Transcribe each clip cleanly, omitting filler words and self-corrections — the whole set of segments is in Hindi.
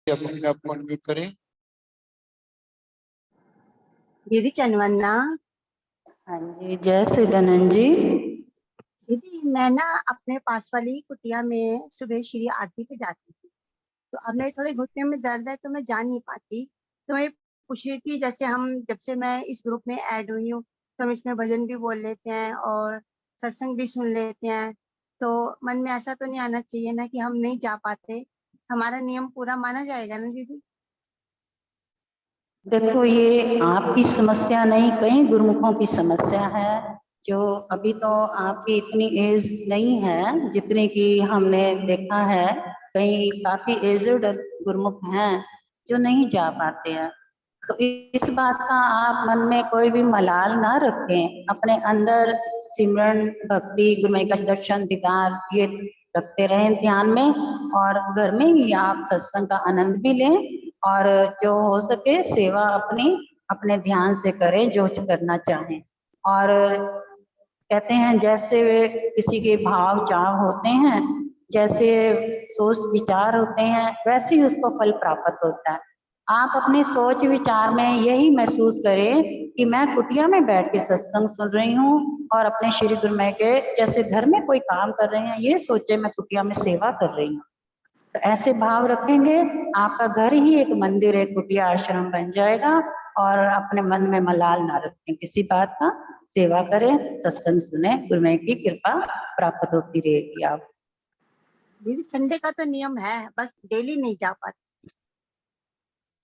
आप अपने आप को अनम्यूट करें। दीदी चंदवन्ना। हाँ जी, जय सचिदानंद जी। दीदी मैं ना अपने पास वाली कुटिया में सुबह श्री आरती पे जाती थी, तो अब मेरे थोड़े घुटने में दर्द है तो मैं जा नहीं पाती। तो मैं पूछ रही थी, जैसे हम जब से मैं इस ग्रुप में ऐड हुई हूँ तो हम इसमें भजन भी बोल लेते हैं और सत्संग भी सुन लेते हैं, तो मन में ऐसा तो नहीं आना चाहिए ना कि हम नहीं जा पाते, हमारा नियम पूरा माना जाएगा ना दीदी? देखो, ये आपकी समस्या नहीं, कई गुरुमुखों की समस्या है। जो अभी तो आपकी इतनी एज नहीं है जितनी कि हमने देखा है, कई काफी एजड गुरुमुख हैं जो नहीं जा पाते हैं। तो इस बात का आप मन में कोई भी मलाल ना रखें, अपने अंदर सिमरन भक्ति गुरुमय का दर्शन दीदार ये रखते रहें ध्यान में, और घर में ही आप सत्संग का आनंद भी लें और जो हो सके सेवा अपनी अपने ध्यान से करें जो करना चाहें। और कहते हैं जैसे किसी के भाव चाव होते हैं, जैसे सोच विचार होते हैं, वैसे ही उसको फल प्राप्त होता है। आप अपने सोच विचार में यही महसूस करें कि मैं कुटिया में बैठ के सत्संग सुन रही हूँ और अपने श्री गुरुमय के जैसे घर में कोई काम कर रहे हैं, ये सोचे मैं कुटिया में सेवा कर रही हूँ। तो ऐसे भाव रखेंगे, आपका घर ही एक मंदिर, एक कुटिया आश्रम बन जाएगा। और अपने मन में मलाल ना रखें किसी बात का, सेवा करें, सत्संग सुने, गुरुमय की कृपा प्राप्त होती रहेगी। आप दीदी संडे का तो नियम है, बस डेली नहीं जा पाते।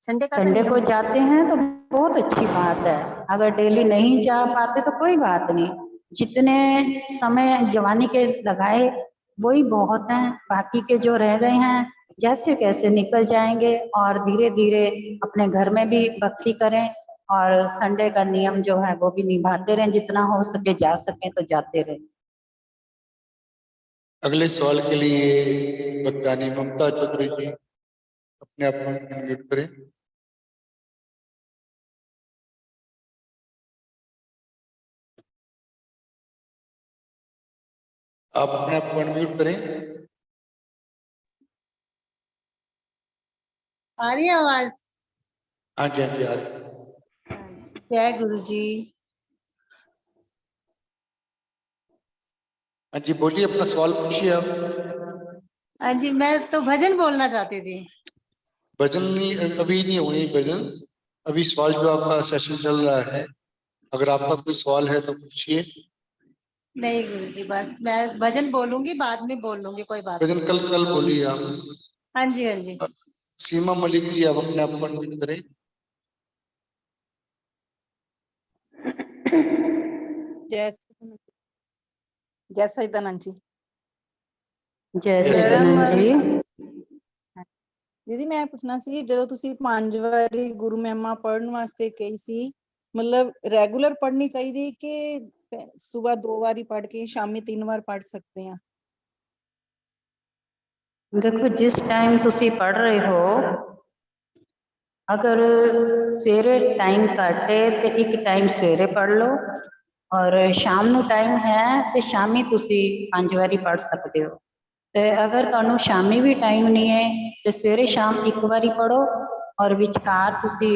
संडे का संडे तो को जाते हैं तो बहुत अच्छी बात है, अगर डेली नहीं जा पाते तो कोई बात नहीं। जितने समय जवानी के लगाए वही बहुत हैं, बाकी के जो रह गए हैं जैसे कैसे निकल जाएंगे। और धीरे धीरे अपने घर में भी भक्ति करें और संडे का नियम जो है वो भी निभाते रहें, जितना हो सके जा सके तो जाते रहें। अगले सवाल के लिए भक्तानी ममता चौधरी जी अपने आप को अनम्यूट करें। आप अपने आप को अनम्यूट करें। आ रही है आवाज? हाँ जी, हाँ जी आ रही। जय गुरु जी। हाँ जी बोलिए, अपना सवाल पूछिए आप। हाँ जी, मैं तो भजन बोलना चाहती थी। भजन नहीं, अभी नहीं हुई भजन, अभी सवाल जो आपका सेशन चल रहा है, अगर आपका कोई सवाल है तो पूछिए। नहीं गुरु जी, बस मैं भजन बोलूंगी, बाद में बोल लूंगी, कोई बात भजन नहीं। कल कल बोलिए आप। हाँ जी हाँ जी। सीमा मलिक जी आप अपने आप को अनम्यूट करें। जय सचिदानंद जी। जय सचिदानंद जी। दीदी मैं पुछना सी, जो तुसी 5 ਵਾਰੀ गुरु महिमा पढ़न वास्ते कही सी, मतलब रेगुलर पढ़नी चाहिए कि सुबह 2 ਵਾਰੀ पढ़ के शामी 3 बार पढ़ सकते हैं? देखो, जिस टाइम तुसी पढ़ रहे हो, अगर सवेरे टाइम घट है तो एक टाइम सवेरे पढ़ लो, और शाम ਨੂੰ टाइम है तो शामी तुसी 5 ਵਾਰੀ पढ़ सकते हो। तो अगर तुहानू शामी भी टाइम नहीं है तो सवेरे शाम एक बारी पढ़ो, और विचकार तुसी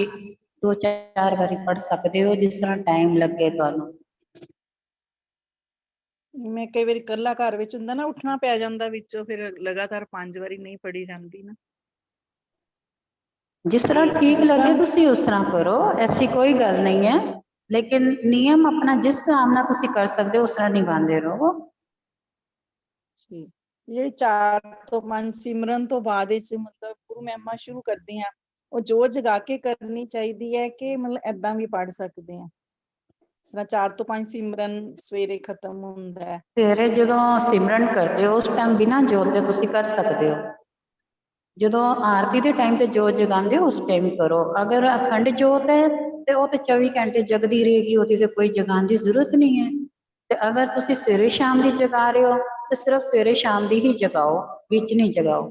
2-4 बारी पढ़ सकते हो, जिस तरह टाइम लगे तुहानू। मैं कई बार कला घर विच हुंदा ना, उठना पै जांदा विचों, फिर लगातार 5 ਵਾਰੀ नहीं पढ़ी जाती ना। जिस तरह ठीक लगे तुसी उस तरह करो, ऐसी कोई गल नहीं है, लेकिन नियम अपना जिस हिसाब नाल तुसी कर सकते हो उस तरह निभांदे रहो। ਜਿਹੜੀ 4 ਤੋਂ 5 ਸਿਮਰਨ ਤੋਂ ਬਾਅਦ ਵਿੱਚ मतलब गुरु महिमा शुरू करते हैं, ਉਹ ਜੋਤ ਜਗਾ ਕੇ ਕਰਨੀ ਚਾਹੀਦੀ ਹੈ ਕਿ मतलब ਐਦਾਂ ਵੀ ਪੜ ਸਕਦੇ ਆ? ਇਸ ਤਰ੍ਹਾਂ 4 ਤੋਂ 5 ਸਿਮਰਨ ਸਵੇਰੇ ਖਤਮ ਹੁੰਦਾ ਹੈ। ਸਵੇਰੇ ਜਦੋਂ ਸਿਮਰਨ ਕਰਦੇ ਹੋ ਉਸ ਟਾਈਮ ਬਿਨਾਂ ਜੋਤ ਦੇ ਤੁਸੀਂ ਕਰ ਸਕਦੇ ਹੋ। ਜਦੋਂ ਆਰਤੀ ਦੇ ਟਾਈਮ ਤੇ ਜੋਤ ਜਗਾਉਂਦੇ ਹੋ ਉਸ ਟਾਈਮ ਕਰੋ। ਅਗਰ ਅਖੰਡ ਜੋਤ ਹੈ ਤੇ ਉਹ ਤੇ 24 ਘੰਟੇ ਜਗਦੀ ਰਹੇਗੀ, ਉਹਦੀ ਤੇ ਕੋਈ ਜਗਾਉਣ ਦੀ ਜ਼ਰੂਰਤ ਨਹੀਂ ਹੈ। ਤੇ ਅਗਰ ਤੁਸੀਂ ਸਵੇਰੇ ਸ਼ਾਮ ਦੀ ਜਗਾ ਰਹੇ ਹੋ ਤੇ ਸਿਰਫ ਸਵੇਰੇ ਸ਼ਾਮ ਦੀ ਹੀ ਜਗਾਓ, ਵਿੱਚ ਨਹੀਂ ਜਗਾਓ।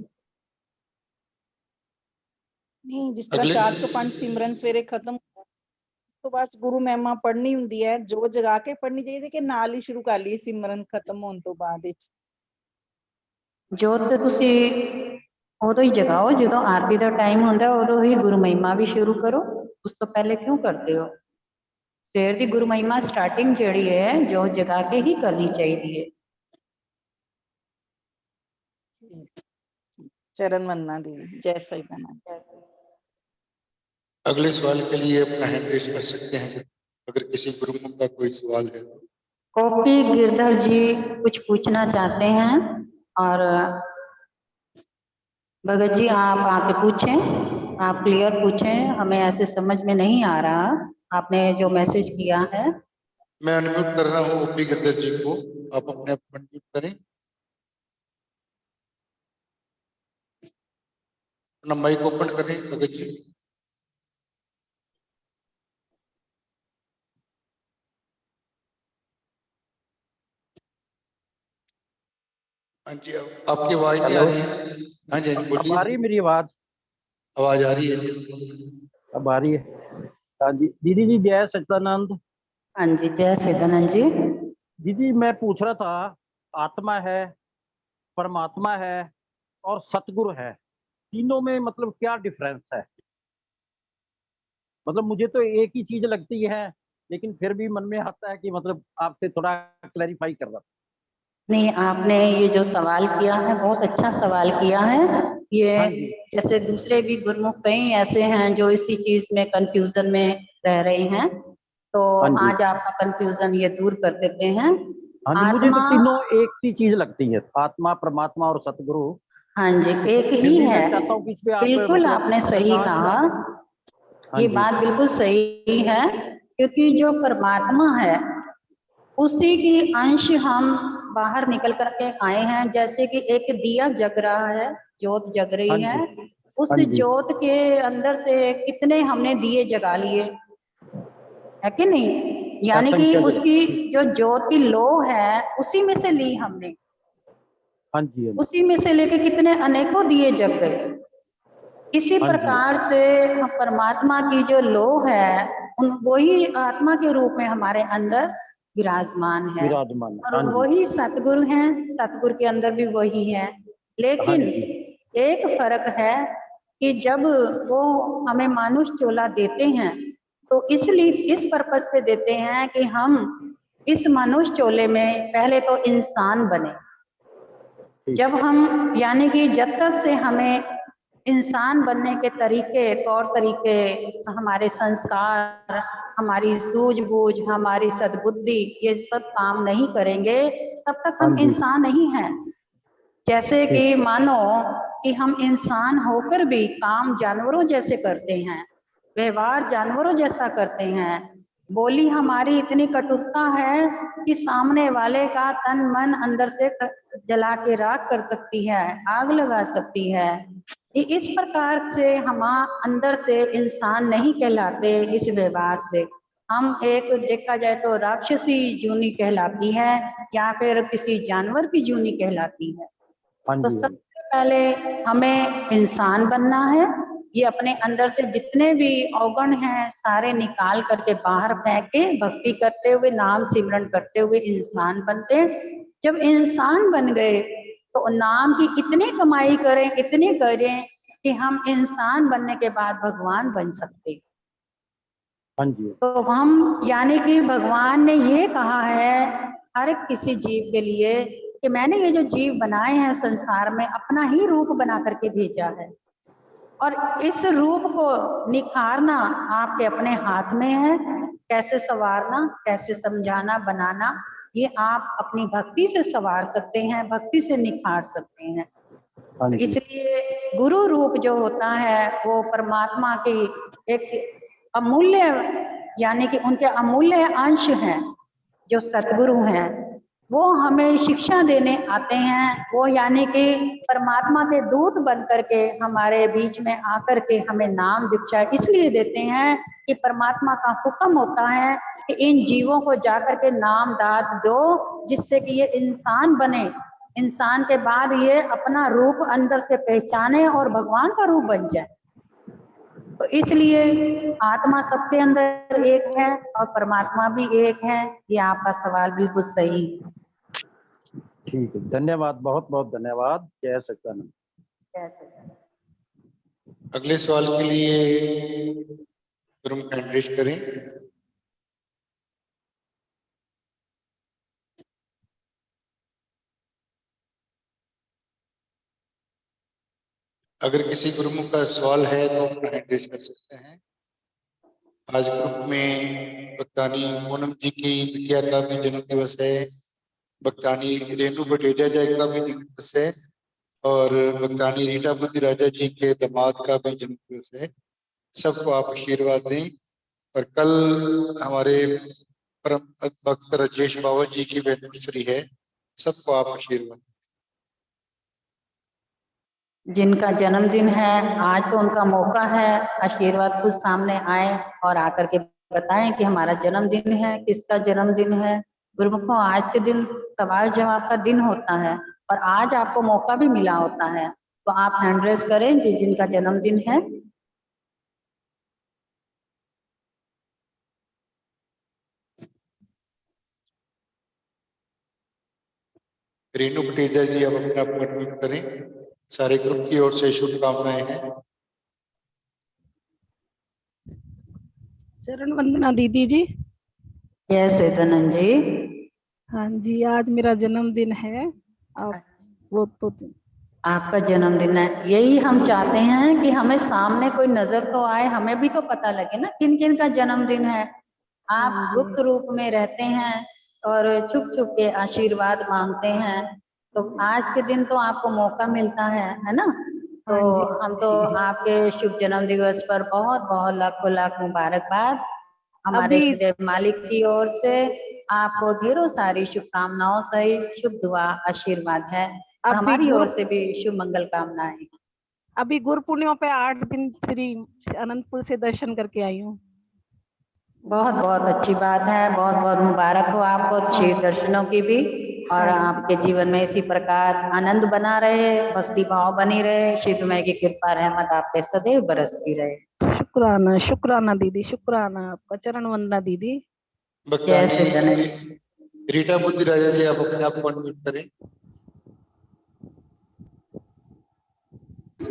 ਨਹੀਂ, ਜਿਸ ਤਰ੍ਹਾਂ 4 ਤੋਂ 5 ਸਿਮਰਨ ਸਵੇਰੇ ਖਤਮ, ਉਸ ਤੋਂ ਬਾਅਦ ਗੁਰੂ ਮਹਿਮਾ ਪੜ੍ਹਨੀ ਹੁੰਦੀ ਹੈ, ਜੋਤ ਜਗਾ ਕੇ ਪੜ੍ਹਨੀ ਚਾਹੀਦੀ ਕਿ ਨਾਲ ਹੀ ਸ਼ੁਰੂ ਕਰ ਲਈਏ ਸਿਮਰਨ ਖਤਮ ਹੋਣ ਤੋਂ ਬਾਅਦ ਵਿੱਚ? ਜੋਤ ਤੇ ਤੁਸੀਂ ਉਦੋਂ ਹੀ ਜਗਾਓ ਜਦੋਂ ਆਰਤੀ ਦਾ ਟਾਈਮ ਹੁੰਦਾ, ਉਦੋਂ ਹੀ ਗੁਰੂ ਮਹਿਮਾ ਵੀ ਸ਼ੁਰੂ ਕਰੋ। ਉਸ ਤੋਂ ਪਹਿਲੇ ਕਿਉਂ ਕਰਦੇ ਹੋ? ਸਵੇਰ ਦੀ ਗੁਰੂ ਮਹਿਮਾ ਸਟਾਰਟਿੰਗ ਜਿਹੜੀ ਹੈ ਜੋ ਜਗਾ ਕੇ ਹੀ ਕਰਨੀ ਚਾਹੀਦੀ ਹੈ। चरण वंदना दी। जय सचिदानंद। अगले सवाल के लिए अपना हैंड रेज कर सकते हैं अगर किसी गुरुमुख का कोई सवाल है। गोपी गिरधर जी कुछ पूछना चाहते हैं और भगत जी आप आके पूछें, आप क्लियर पूछें, हमें ऐसे समझ में नहीं आ रहा आपने जो मैसेज किया है। मैं अनम्यूट कर रहा हूँ ओपी गिरधर जी को, आप अपने आप अनम्यूट करें, अपना माइक ओपन करें भगत जी। हाँ जी, आपकी आवाज नहीं आ रही है। हाँ जी, बोलिए। आ रही है मेरी आवाज? आवाज आ रही है जी। अब आ रही है। हाँ जी दीदी जी, जय सच्चिदानंद। हाँ जी, जय सच्चिदानंद जी। दीदी मैं पूछ रहा था, आत्मा है, परमात्मा है और सतगुरु है, तीनों में मतलब क्या डिफरेंस है? मतलब मुझे तो एक ही चीज लगती है, लेकिन फिर भी मन में आता है कि मतलब आपसे थोड़ा क्लैरिफाई कर रहा था। नहीं, आपने ये जो सवाल किया है बहुत अच्छा सवाल किया है। ये हाँ जी। जैसे दूसरे भी गुरुमुख कई ऐसे हैं जो इसी चीज में कंफ्यूजन में रह रहे हैं, तो हाँ जी। आज आपका कंफ्यूजन ये दूर कर देते हैं। हाँ जी, मुझे तो आत्मा, तीनों एक सी चीज लगती है, आत्मा, परमात्मा और सतगुरु। हाँ जी, एक फिर ही भी है। मैं चाहता हूँ कि इस पे आप बिल्कुल मतलब आपने सही प्रकाश कहा, हाँ ये जी। बात बिल्कुल सही है, क्योंकि जो परमात्मा है उसी की अंश हम बाहर निकल करके आए हैं। जैसे कि एक दिया जग रहा है, जोत जग हाँ रही जी। है, उस हाँ जी। जोत के अंदर से कितने हमने दिए जगा लिए, है कि नहीं? यानी कि असंख्य जगह। उसकी जो जोत की लो है उसी में से ली हमने, हाँ जी। हाँ जी। उसी में से लेके कितने अनेकों दिए जग गए। इसी हाँ जी। प्रकार से परमात्मा की जो लो है उन वही आत्मा के रूप में हमारे अंदर विराजमान है, विराजमान। और हाँ जी। वही सतगुरु हैं, सतगुरु के अंदर भी वही है। हाँ लेकिन जी। एक फर्क है कि जब वो हमें मानुष चोला देते हैं तो इसलिए इस पर्पस पे देते हैं कि हम इस मनुष्य चोले में पहले तो इंसान बने। ठीक। जब हम यानी कि जब तक से हमें इंसान बनने के तरीके, तौर तरीके, हमारे संस्कार, हमारी सूझबूझ, हमारी सद्बुद्धि ये सब काम नहीं करेंगे तब तक हाँ हम जी। इंसान नहीं हैं। जैसे ठीक। कि मानो कि हम इंसान होकर भी काम जानवरों जैसे करते हैं, व्यवहार जानवरों जैसा करते हैं, बोली हमारी इतनी कटुता है कि सामने वाले का तन मन अंदर से जला के राख कर सकती है, आग लगा सकती है। ये इस प्रकार से हम अंदर से इंसान नहीं कहलाते। इस व्यवहार से हम एक देखा जाए तो राक्षसी जूनी कहलाती है या फिर किसी जानवर की जूनी कहलाती है। हाँ तो जी। सबसे पहले हमें इंसान बनना है। ये अपने अंदर से जितने भी अवगुण हैं सारे निकाल करके बाहर फेंक के भक्ति करते हुए, नाम सिमरन करते हुए इंसान बनते। जब इंसान बन गए तो नाम की इतनी कमाई करें, इतनी करें कि हम इंसान बनने के बाद भगवान बन सकते। हाँ जी। तो हम यानी कि भगवान ने ये कहा है हर किसी जीव के लिए कि मैंने ये जो जीव बनाए हैं संसार में अपना ही रूप बना करके भेजा है, और इस रूप को निखारना आपके अपने हाथ में है। कैसे संवारना, कैसे समझाना, बनाना, ये आप अपनी भक्ति से संवार सकते हैं, भक्ति से निखार सकते हैं। हाँ तो जी। इसलिए गुरु रूप जो होता है वो परमात्मा की एक अमूल्य यानी कि उनके अमूल्य अंश हैं। जो सतगुरु हैं वो हमें शिक्षा देने आते हैं, वो यानी कि परमात्मा के दूत बन करके हमारे बीच में आकर के हमें नाम दीक्षा इसलिए देते हैं कि परमात्मा का हुक्म होता है कि इन जीवों को जाकर के नाम दात दो जिससे कि ये इंसान बने, इंसान के बाद ये अपना रूप अंदर से पहचाने और भगवान का रूप बन जाए। तो इसलिए आत्मा सबके अंदर एक है और परमात्मा भी एक है। ये आपका सवाल बिल्कुल सही। ठीक है, धन्यवाद, बहुत बहुत धन्यवाद। जय सच्चिदानंद। जैसे अगले सवाल के लिए गुरुमुख हैंड रेज करें। अगर किसी गुरुमुख का सवाल है तो अपना हैंड रेज कर सकते हैं। आज ग्रुप में भक्तानी पूनम जी की बिटिया का भी जन्म दिवस है, भक्तानी रेणु बटेजा जी का भी जन्म दिवस है और भक्तानी रीटा बुद्धि राजा जी के दामाद का भी जन्म दिवस है। सबको आप आशीर्वाद दें। और कल हमारे परम भक्त राजेश बाबा जी की एनिवर्सरी है, सबको आप आशीर्वाद। जिनका जन्मदिन है आज तो उनका मौका है, आशीर्वाद खुद सामने आए और आकर के बताएं कि हमारा जन्मदिन है, किसका जन्मदिन है। गुरुमुखों, आज के दिन सवाल जवाब का दिन होता है और आज आपको मौका भी मिला होता है, तो आप हैंड रेज करें जिनका जन्मदिन है। रेणु बटेजा जी आप अपने आप को अनम्यूट करें। सारे ग्रुप की ओर से शुभकामनाएं हैं। चरण वंदना दीदी जी। जय सेतनंद जी। हाँ जी, आज मेरा जन्मदिन है। आप वो तो आपका जन्मदिन है, यही हम चाहते हैं कि हमें सामने कोई नजर तो आए, हमें भी तो पता लगे ना किन किन का जन्मदिन है। आप हाँ जी। गुप्त रूप में रहते हैं और छुप छुप के आशीर्वाद मांगते हैं, तो आज के दिन तो आपको मौका मिलता है ना। तो हाँ जी। हम तो आपके शुभ जन्म दिवस पर बहुत बहुत लाखों लाख मुबारकबाद। हमारे अभी इष्टदेव मालिक की ओर से आपको ढेरों सारी शुभकामनाओं सहित शुभ दुआ आशीर्वाद है और अभी हमारी गुरु ओर से भी शुभ मंगल कामनाएं। अभी गुरु पूर्णिमा पे 8 दिन श्री अनंतपुर से दर्शन करके आई हूँ। बहुत बहुत अच्छी बात है, बहुत बहुत मुबारक हो आपको श्री दर्शनों की भी, और आपके जीवन में इसी प्रकार आनंद बना रहे, भक्ति भाव बनी रहे, शिवमय की कृपा रहमत आप पे सदैव बरसती रहे। शुक्राना शुक्राना दीदी, शुक्राना आपका। चरण वंदना दीदी। जय श्री गणेश। भक्तानी रीटा बुद्धि राजा जी आप अपने आप को अनम्यूट करें।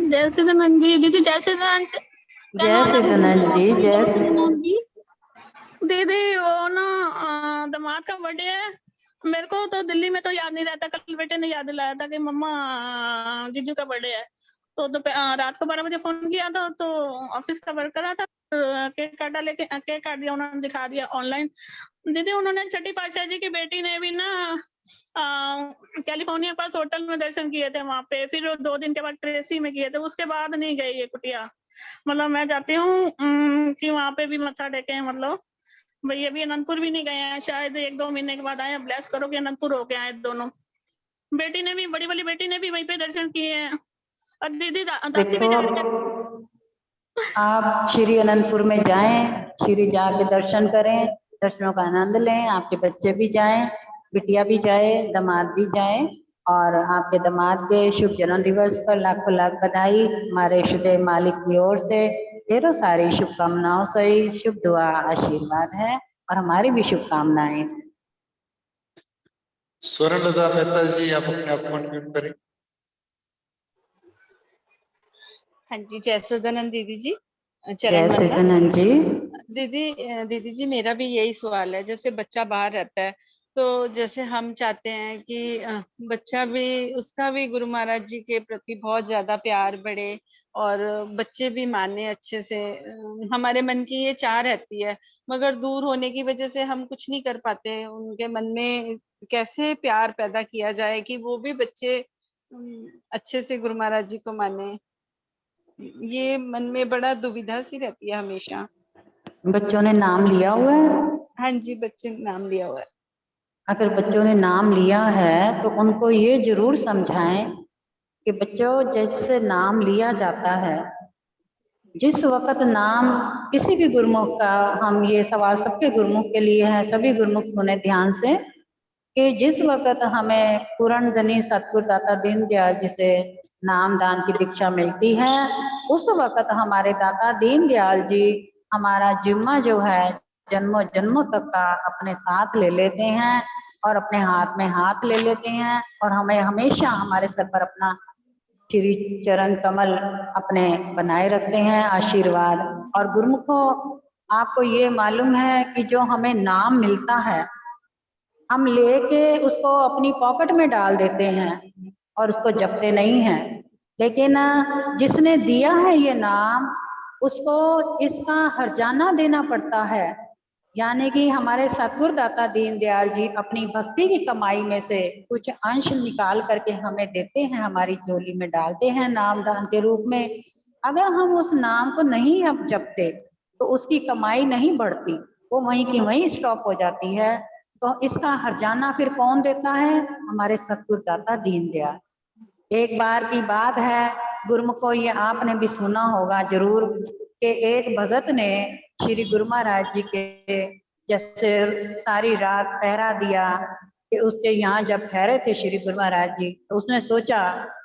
जय सदानंद जी दीदी। जय सदानंद जी। जय सदानंद जी। जय सदानंद जी दीदी। वो ना दामाद का बर्थडे है, मेरे को तो दिल्ली में तो याद नहीं रहता। कल बेटे ने याद दिलाया था कि मम्मा जीजू का बर्थडे है, तो रात को 12 बजे फोन किया था, तो ऑफिस का वर्क कर रहा था, केक काटा, लेके केक काट दिया, उन्होंने दिखा दिया ऑनलाइन। दीदी उन्होंने छठी पातशाह जी की बेटी ने भी ना कैलिफोर्निया पास होटल में दर्शन किए थे वहां पे, फिर 2 दिन के बाद ट्रेसी में किए थे, उसके बाद नहीं गई ये कुटिया। मतलब मैं चाहती हूँ कि वहां पे भी मत्था टेके, मतलब भैया भी अनंतपुर भी नहीं गए हैं, शायद 1-2 महीने के बाद आए। ब्लेस करो कि अनंतपुर होके आए दोनों। बेटी ने भी, बड़ी वाली बेटी ने भी वहीं पे दर्शन किए हैं, और दीदी दादी भी जा रही है। आप श्री अनंतपुर में जाएं, श्री जाके दर्शन करें, दर्शनों का आनंद लें, आपके बच्चे भी जाएं, बिटिया भी जाए, दामाद भी जाए, और आपके दामाद के शुभ जन्म दिवस पर लाखों लाख बधाई। हमारे इष्टदेव मालिक की ओर से ढेरों सारी शुभकामनाओं से शुभ दुआ आशीर्वाद है और हमारी भी शुभकामनाएं। स्वर्णलता मेहता जी आप अपने आप को अनम्यूट करें। हाँ जी, जय सदानंद दीदी जी। जय चरण वंदना सदानंद जी। दीदी जी, मेरा भी यही सवाल है। जैसे बच्चा बाहर रहता है, तो जैसे हम चाहते हैं कि बच्चा भी, उसका भी गुरु महाराज जी के प्रति बहुत ज्यादा प्यार बढ़े और बच्चे भी माने अच्छे से। हमारे मन की ये चाह रहती है, मगर दूर होने की वजह से हम कुछ नहीं कर पाते। उनके मन में कैसे प्यार पैदा किया जाए कि वो भी बच्चे अच्छे से गुरु महाराज जी को माने, ये मन में बड़ा दुविधा सी रहती है हमेशा। बच्चों ने नाम लिया हुआ है? हाँ जी, बच्चे ने नाम लिया हुआ है। अगर बच्चों ने नाम लिया है तो उनको ये जरूर समझाएं कि बच्चों, जैसे नाम लिया जाता है, जिस वक्त नाम किसी भी गुरुमुख का, हम ये सवाल सबके गुरुमुख के लिए है, सभी गुरुमुख सुने ध्यान से, कि जिस वक्त हमें पूर्ण धनी सतगुरु दाता दीनदयाल जी से नाम दान की दीक्षा मिलती है, उस वक्त हमारे दाता दीनदयाल जी हमारा जिम्मा जो है जन्मों जन्मों तक का अपने साथ ले लेते हैं और अपने हाथ में हाथ ले लेते हैं और हमें हमेशा हमारे सर पर अपना श्री चरण कमल अपने बनाए रखते हैं आशीर्वाद। और गुरुमुखों, आपको ये मालूम है कि जो हमें नाम मिलता है, हम लेके उसको अपनी पॉकेट में डाल देते हैं और उसको जपते नहीं हैं। लेकिन जिसने दिया है ये नाम, उसको इसका हर्जाना देना पड़ता है। यानी कि हमारे सतगुरुदाता दीनदयाल जी अपनी भक्ति की कमाई में से कुछ अंश निकाल करके हमें देते हैं, हमारी झोली में डालते हैं नाम दान के रूप में। अगर हम उस नाम को नहीं हम जपते तो उसकी कमाई नहीं बढ़ती, वो वहीं की वहीं स्टॉप हो जाती है। तो इसका हर्जाना फिर कौन देता है? हमारे सतगुरुदाता दीनदयाल। एक बार की बात है, गुरुमुखों, ये आपने भी सुना होगा जरूर कि एक भगत ने श्री गुरु महाराज जी के जैसे सारी रात पहरा दिया कि उसके यहाँ जब ठहरे थे श्री गुरु महाराज जी, तो उसने सोचा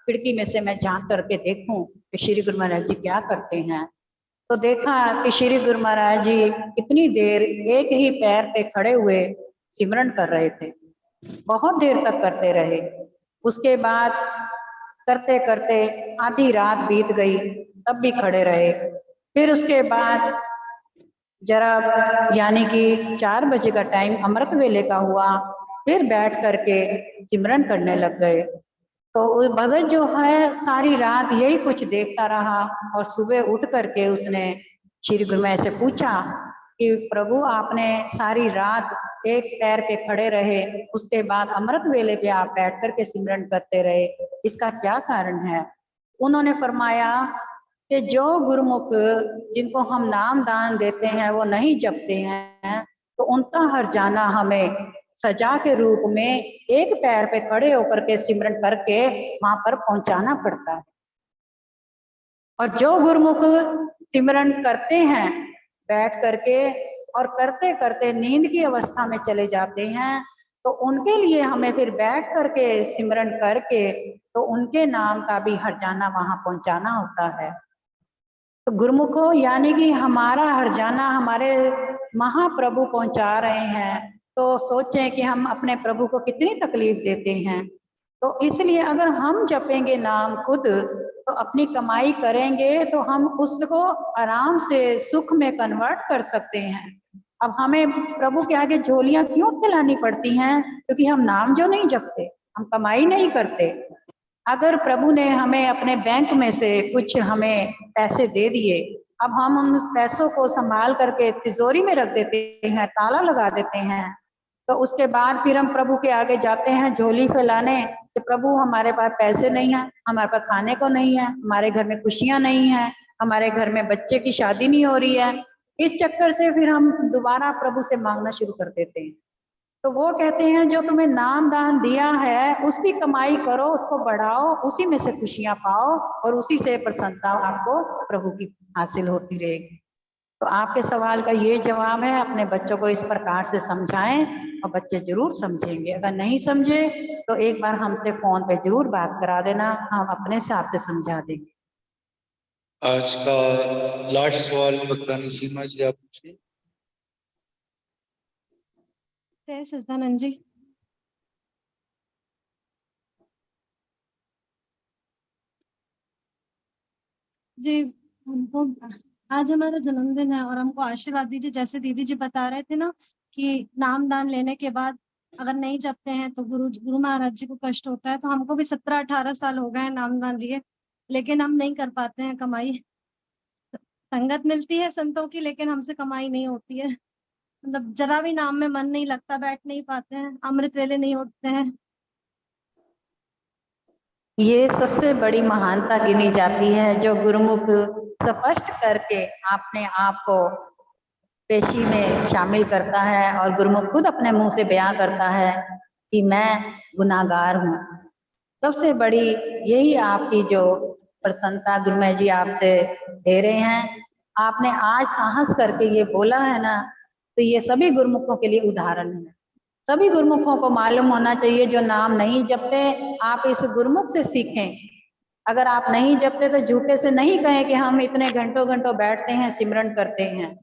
खिड़की में से मैं झांक करके देखूं कि श्री गुरु महाराज जी क्या करते हैं। तो देखा कि श्री गुरु महाराज जी कितनी देर एक ही पैर पे खड़े हुए सिमरन कर रहे थे, बहुत देर तक करते रहे। उसके बाद करते करते आधी रात बीत गई, तब भी खड़े रहे। फिर उसके बाद जरा यानी कि 4 बजे का टाइम अमृत वेले का हुआ, फिर बैठ करके सिमरन करने लग गए। तो वो भगत जो है सारी रात यही कुछ देखता रहा और सुबह उठ करके उसने श्री गुरु महाराज से पूछा कि प्रभु, आपने सारी रात एक पैर पे खड़े रहे, उसके बाद अमृत वेले पे आप बैठ करके सिमरन करते रहे, इसका क्या कारण है? उन्होंने फरमाया कि जो गुरुमुख जिनको हम नाम दान देते हैं वो नहीं जपते हैं, तो उनका हर्जाना हमें सजा के रूप में एक पैर पे खड़े होकर के सिमरन करके वहां पर पहुंचाना पड़ता है। और जो गुरुमुख सिमरन करते हैं बैठ करके और करते करते नींद की अवस्था में चले जाते हैं, तो उनके लिए हमें फिर बैठ करके सिमरन करके तो उनके नाम का भी हर्जाना वहां पहुंचाना होता है। तो गुरुमुखों, यानी कि हमारा हर्जाना हमारे महाप्रभु पहुंचा रहे हैं, तो सोचें कि हम अपने प्रभु को कितनी तकलीफ देते हैं। तो इसलिए अगर हम जपेंगे नाम खुद, तो अपनी कमाई करेंगे तो हम उसको आराम से सुख में कन्वर्ट कर सकते हैं। अब हमें प्रभु के आगे झोलियां क्यों फैलानी पड़ती हैं? क्योंकि हम नाम जो नहीं जपते, हम कमाई नहीं करते। अगर प्रभु ने हमें अपने बैंक में से कुछ हमें पैसे दे दिए, अब हम उन पैसों को संभाल करके तिजोरी में रख देते हैं, ताला लगा देते हैं, तो उसके बाद फिर हम प्रभु के आगे जाते हैं झोली फैलाने कि प्रभु हमारे पास पैसे नहीं है, हमारे पास खाने को नहीं है, हमारे घर में खुशियां नहीं है, हमारे घर में बच्चे की शादी नहीं हो रही है। इस चक्कर से फिर हम दोबारा प्रभु से मांगना शुरू कर देते हैं। तो वो कहते हैं जो तुम्हें नाम दान दिया है उसकी कमाई करो, उसको बढ़ाओ, उसी में से खुशियां पाओ और उसी से प्रसन्नता आपको प्रभु की हासिल होती रहेगी। तो आपके सवाल का ये जवाब है, अपने बच्चों को इस प्रकार से समझाएं और बच्चे जरूर समझेंगे। अगर नहीं समझे तो एक बार हमसे फोन पे जरूर बात करा देना, हम अपने हिसाब से समझा देंगे। आज का लास्ट सवाल भक्तानी सीमा जी, आप पूछिए। जय सच्चिदानंद जी। जी, हमको आज हमारा जन्मदिन है और हमको आशीर्वाद दीजिए। जैसे दीदी जी बता रहे थे ना कि नाम दान लेने के बाद अगर नहीं जपते हैं तो गुरु महाराज जी को कष्ट होता है, तो हमको भी 17-18 साल हो गए हैं नाम दान लिए, लेकिन हम नहीं कर पाते हैं कमाई। संगत मिलती है संतों की, लेकिन हमसे कमाई नहीं होती है। मतलब जरा भी नाम में मन नहीं लगता, बैठ नहीं पाते हैं, अमृत वेले नहीं उठते हैं। ये सबसे बड़ी महानता गिनी जाती है जो गुरुमुख स्पष्ट करके अपने आप को पेशी में शामिल करता है और गुरुमुख खुद अपने मुंह से बयां करता है कि मैं गुनाहगार हूँ। सबसे बड़ी यही आपकी जो प्रसन्नता गुरुमय जी आपसे दे रहे हैं। आपने आज साहस करके ये बोला है ना, तो ये सभी गुरुमुखों के लिए उदाहरण है। सभी गुरुमुखों को मालूम होना चाहिए, जो नाम नहीं जपते आप इस गुरुमुख से सीखें। अगर आप नहीं जपते तो झूठे से नहीं कहें कि हम इतने घंटों घंटों बैठते हैं सिमरन करते हैं।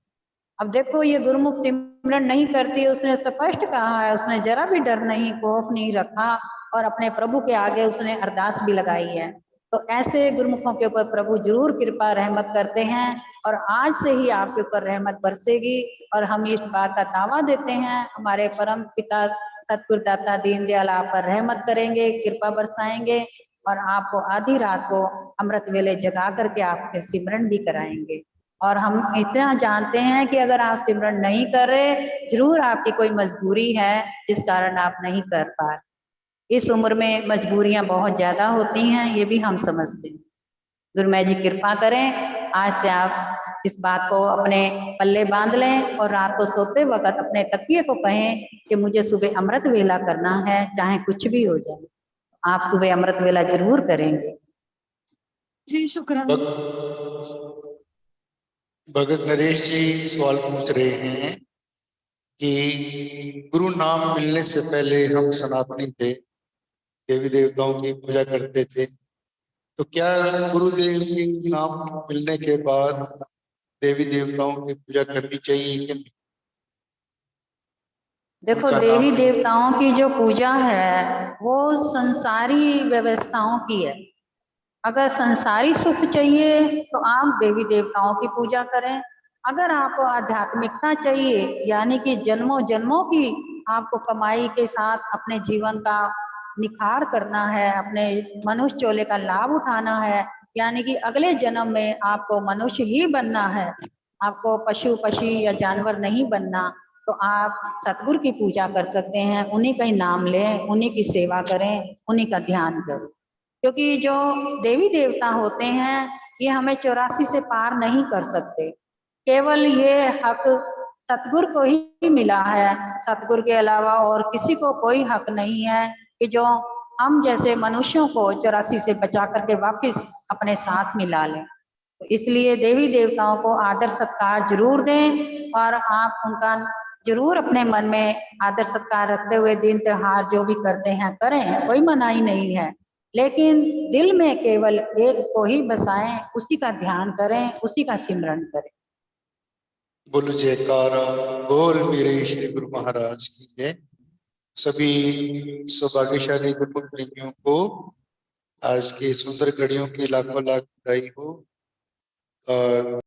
अब देखो ये गुरुमुख सिमरन नहीं करती, उसने स्पष्ट कहा है, उसने जरा भी डर नहीं, खौफ नहीं रखा और अपने प्रभु के आगे उसने अरदास भी लगाई है तो ऐसे गुरुमुखों के ऊपर प्रभु जरूर कृपा रहमत करते हैं और आज से ही आपके ऊपर रहमत बरसेगी। और हम इस बात का दावा देते हैं, हमारे परम पिता सतगुरु दाता दीनदयाल आप पर रहमत करेंगे, कृपा बरसाएंगे और आपको आधी रात को अमृत वेले जगा करके आपके सिमरन भी कराएंगे। और हम इतना जानते हैं कि अगर आप सिमरन नहीं कर रहे, जरूर आपकी कोई मजबूरी है जिस कारण आप नहीं कर पा रहे। इस उम्र में मजबूरियां बहुत ज्यादा होती हैं, ये भी हम समझते हैं। गुरुमय जी कृपा करें, आज से आप इस बात को अपने पल्ले बांध लें और रात को सोते वक्त अपने तकिए को कहें कि मुझे सुबह अमृत वेला करना है, चाहे कुछ भी हो जाए। आप सुबह अमृत वेला जरूर करेंगे। जी शुक्राना। भगत नरेश जी सवाल पूछ रहे हैं कि गुरु नाम मिलने से पहले हम सनातनी थे, देवी देवताओं की पूजा करते थे, तो क्या गुरुदेव के नाम मिलने के बाद देवी देवताओं की पूजा करनी चाहिए कि नहीं? देखो, उनका देवी नाम देवताओं की जो पूजा है वो संसारी व्यवस्थाओं की है। अगर संसारी सुख चाहिए तो आप देवी देवताओं की पूजा करें। अगर आपको आध्यात्मिकता चाहिए, यानी कि जन्मों जन्मों की आपको कमाई के साथ अपने जीवन का निखार करना है, अपने मनुष्य चोले का लाभ उठाना है, यानी कि अगले जन्म में आपको मनुष्य ही बनना है, आपको पशु पक्षी या जानवर नहीं बनना, तो आप सतगुरु की पूजा कर सकते हैं। उन्हीं का ही नाम लें, उन्हीं की सेवा करें, उन्हीं का ध्यान करें। क्योंकि जो देवी देवता होते हैं ये हमें 84 से पार नहीं कर सकते। केवल ये हक सतगुरु को ही मिला है। सतगुरु के अलावा और किसी को कोई हक नहीं है कि जो हम जैसे मनुष्यों को 84 से बचा करके वापस अपने साथ मिला लें। तो इसलिए देवी देवताओं को आदर सत्कार जरूर दें और आप उनका जरूर अपने मन में आदर सत्कार रखते हुए दिन त्योहार जो भी करते हैं करें, कोई मनाही नहीं है, लेकिन दिल में केवल एक को ही बसाएं, उसी का ध्यान करें, उसी का सिमरन करें। बोलो जयकारा बोल मेरे श्री गुरु महाराज की जय। सभी सौभाग्यशाली गुरुमुख प्रेमियों को आज की सुंदर घड़ियों की लाखों लाख बधाई हो। और